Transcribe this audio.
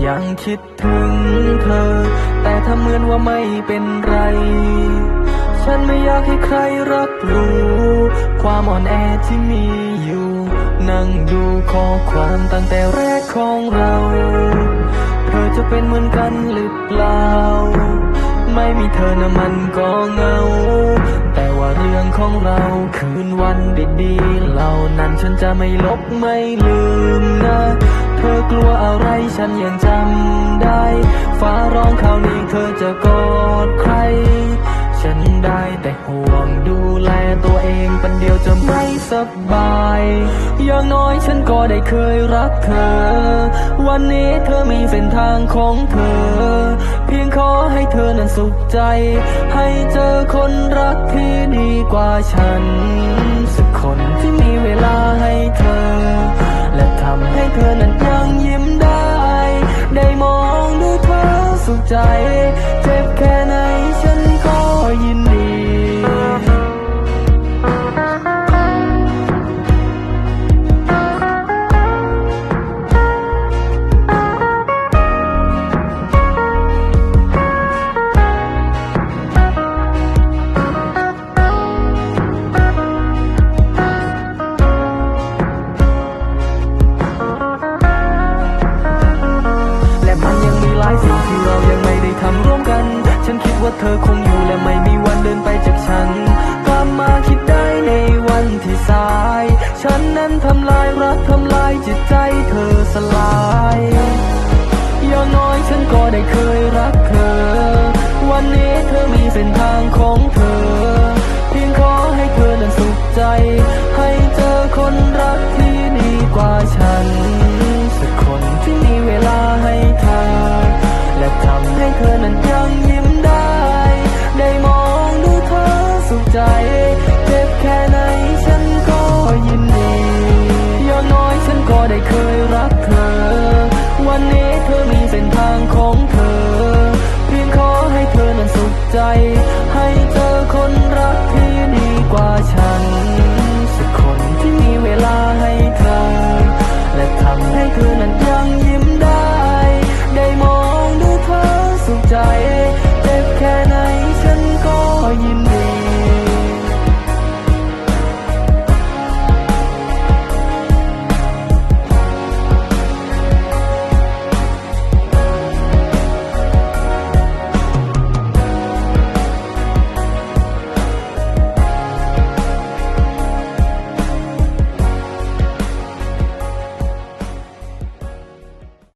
ยังคิดถึงเธอแต่ถ้าเหมือนว่าไม่เป็นไรฉันไม่อยากให้ใครรับรู้ความอ่อนแอที่มีอยู่นั่งดูข้อความตั้งแต่แรกของเราเธอจะเป็นเหมือนกันหรือเปล่าไม่มีเธอนะมันก็เหงาแต่ว่าเรื่องของเราคืนวันดีๆเหล่านั้นฉันจะไม่ลบไม่ลืมนะเธอกลัวอะไรฉันยังจำได้ฟ้าร้องคราวนี้เธอจะกอดใครฉันได้แต่ห่วงดูแลตัวเองปันเดียวจะไม่สบายอย่างน้อยฉันก็ได้เคยรักเธอวันนี้เธอมีเส้นทางของเธอเพียงขอให้เธอนั้นสุขใจให้เจอคนรักที่ดีกว่าฉันสักคนที่มีเวลาให้เธอและทำให้เธอนั้นยังยิ้มได้ได้มองดูเธอสุขใจเจ็บแค่ไหนฉันก็ยินดีสิ่งที่เรายังไม่ได้ทำร่วมกันฉันคิดว่าเธอคงอยู่และไม่มีวันเดินไปจากฉันกลับมาคิดได้ในวันที่สายฉันนั้นทำลายรักทำลายจิตใจเธอสลายอย่างน้อยฉันก็ได้เคยรักเธอวันนี้เธอมีเส้นทางของเธอเพียงขอให้เธอนั้นสุขใจให้เจอคนรักที่ดีกว่าฉันสักคนที่มีเวลาให้เธอและทำให้เธอนั้นยังยิ้มได้ได้มองดูเธอสุขใจเจ็บแค่ไหนฉันก็ยินดีอย่างน้อยฉันก็ได้เคยรักเธอวันนี้เธอมีเส้นทางของเธอเพียงขอให้เธอนั้นสุขใจ